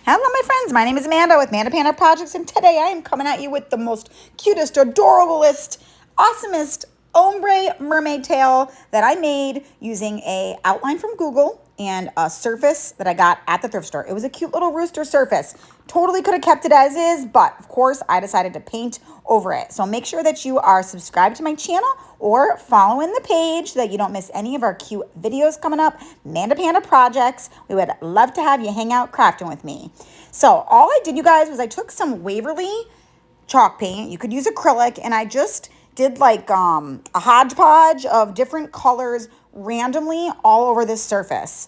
Hello, my friends. My name is Amanda with Amanda Panda Projects, and today I am coming at you with the most cutest, adorablest, awesomest ombre mermaid tail that I made using a outline from Google and a surface that I got at the thrift store. It was a cute little rooster surface. Totally could have kept it as is, but of course I decided to paint over it. So make sure that you are subscribed to my channel or following the page so that you don't miss any of our cute videos coming up. Amanda Panda Projects. We would love to have you hang out crafting with me. So all I did, you guys, was I took some Waverly chalk paint. You could use acrylic, and I just did like a hodgepodge of different colors randomly all over this surface.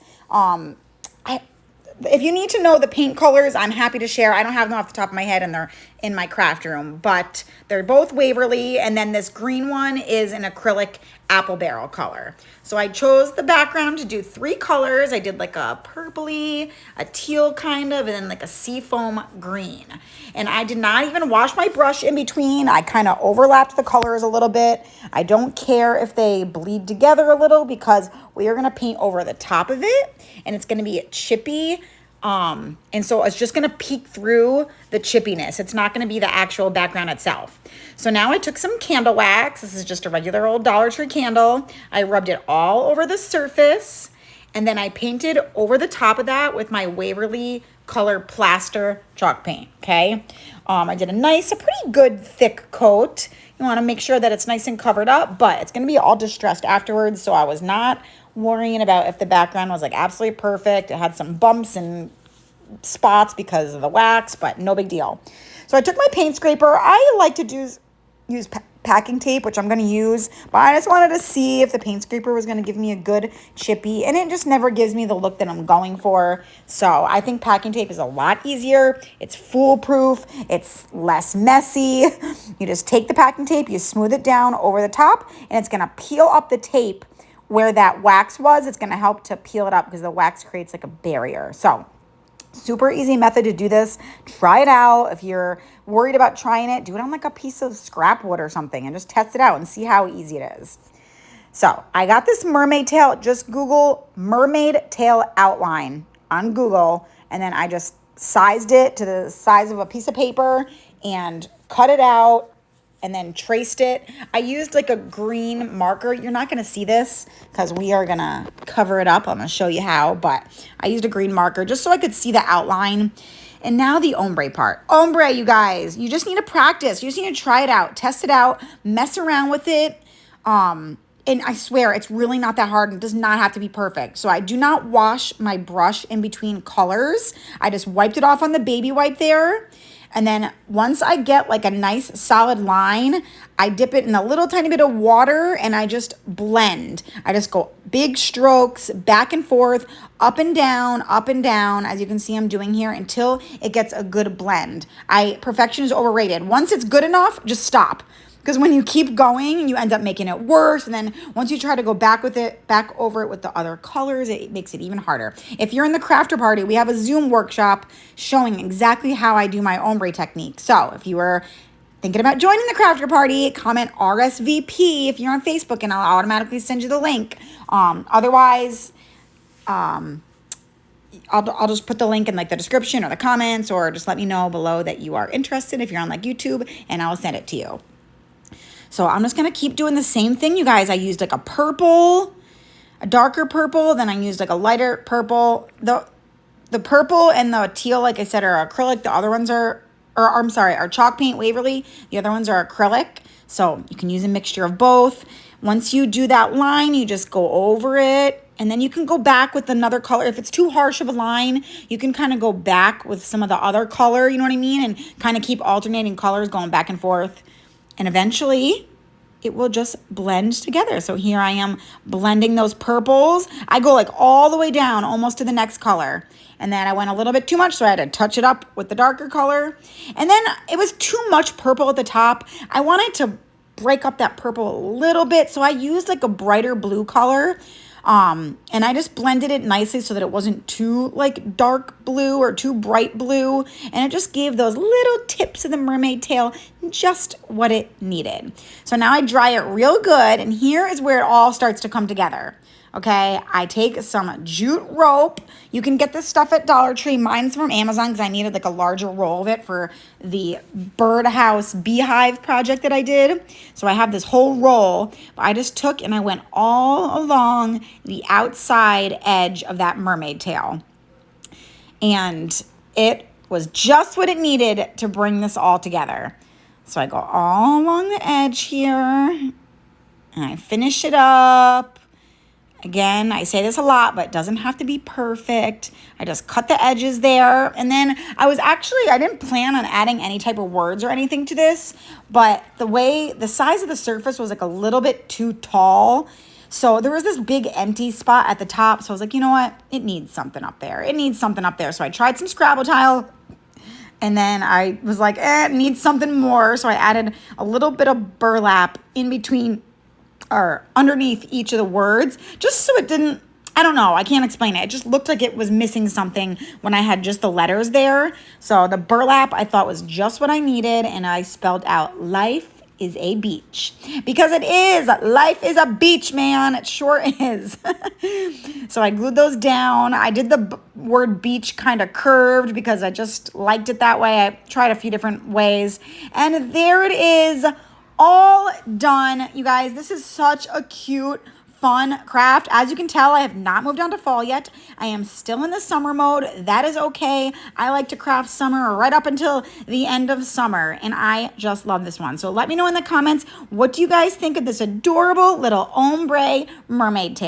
If you need to know the paint colors, I'm happy to share. I don't have them off the top of my head, and they're in my craft room, but they're both Waverly, and then this green one is an acrylic apple barrel color. So I chose the background to do 3 colors. I did like a purpley, a teal kind of, and then like a seafoam green. And I did not even wash my brush in between. I kind of overlapped the colors a little bit. I don't care if they bleed together a little because we are gonna paint over the top of it, and it's gonna be chippy. And so it's just gonna peek through the chippiness. It's not gonna be the actual background itself. So now I took some candle wax. This is just a regular old Dollar Tree candle. I rubbed it all over the surface, and then I painted over the top of that with my Waverly Color Plaster chalk paint, okay? I did a pretty good thick coat. You wanna make sure that it's nice and covered up, but it's gonna be all distressed afterwards, so I was not worrying about if the background was like absolutely perfect. It had some bumps and spots because of the wax, but no big deal. So I took my paint scraper. I like to use packing tape, which I'm going to use, but I just wanted to see if the paint scraper was going to give me a good chippy, and it just never gives me the look that I'm going for. So I think packing tape is a lot easier. It's foolproof. It's less messy. You just take the packing tape, you smooth it down over the top, and it's going to peel up the tape where that wax was. It's going to help to peel it up because the wax creates like a barrier. So super easy method to do this. Try it out. If you're worried about trying it, do it on like a piece of scrap wood or something and just test it out and see how easy it is. So I got this mermaid tail. Just Google mermaid tail outline on Google, and then I just sized it to the size of a piece of paper and cut it out and then traced it. I used like a green marker. You're not gonna see this because we are gonna cover it up. I'm gonna show you how, but I used a green marker just so I could see the outline. And now the ombre part. Ombre, you guys, you just need to practice. You just need to try it out, test it out, mess around with it. And I swear it's really not that hard, and it does not have to be perfect. So I do not wash my brush in between colors. I just wiped it off on the baby wipe there. And then once I get like a nice solid line, I dip it in a little tiny bit of water and I just blend. I just go big strokes back and forth, up and down, as you can see I'm doing here, until it gets a good blend. Perfection is overrated. Once it's good enough, just stop. Because when you keep going, you end up making it worse. And then once you try to go back over it with the other colors, it makes it even harder. If you're in the crafter party, we have a Zoom workshop showing exactly how I do my ombre technique. So if you were thinking about joining the crafter party, comment RSVP if you're on Facebook, and I'll automatically send you the link. Otherwise, I'll just put the link in like the description or the comments, or just let me know below that you are interested if you're on like YouTube, and I'll send it to you. So I'm just going to keep doing the same thing, you guys. I used like a purple, a darker purple, then I used like a lighter purple. The purple and the teal, like I said, are acrylic. The other ones are chalk paint Waverly. The other ones are acrylic. So you can use a mixture of both. Once you do that line, you just go over it, and then you can go back with another color. If it's too harsh of a line, you can kind of go back with some of the other color, you know what I mean? And kind of keep alternating colors going back and forth. And eventually it will just blend together. So here I am blending those purples. I go like all the way down almost to the next color. And then I went a little bit too much, so I had to touch it up with the darker color. And then it was too much purple at the top. I wanted to break up that purple a little bit, so I used like a brighter blue color. And I just blended it nicely so that it wasn't too like dark blue or too bright blue. And it just gave those little tips of the mermaid tail just what it needed. So now I dry it real good. And here is where it all starts to come together. Okay, I take some jute rope. You can get this stuff at Dollar Tree. Mine's from Amazon because I needed like a larger roll of it for the birdhouse beehive project that I did. So I have this whole roll. But I just took and I went all along the outside edge of that mermaid tail. And it was just what it needed to bring this all together. So I go all along the edge here and I finish it up. Again, I say this a lot, but it doesn't have to be perfect. I just cut the edges there. And then I didn't plan on adding any type of words or anything to this, but the size of the surface was like a little bit too tall. So there was this big empty spot at the top. So I was like, you know what? It needs something up there. It needs something up there. So I tried some Scrabble tile. And then I was like, it needs something more. So I added a little bit of burlap in between or underneath each of the words, just so it didn't, I don't know, I can't explain it. It just looked like it was missing something when I had just the letters there. So the burlap I thought was just what I needed, and I spelled out life is a beach. Because it is. Life is a beach, man. It sure is. So I glued those down. I did the word beach kind of curved because I just liked it that way. I tried a few different ways. And there it is, all done. You guys, this is such a cute, fun craft. As you can tell, I have not moved on to fall yet. I am still in the summer mode. That is okay. I like to craft summer right up until the end of summer, and I just love this one. So let me know in the comments, what do you guys think of this adorable little ombre mermaid tail?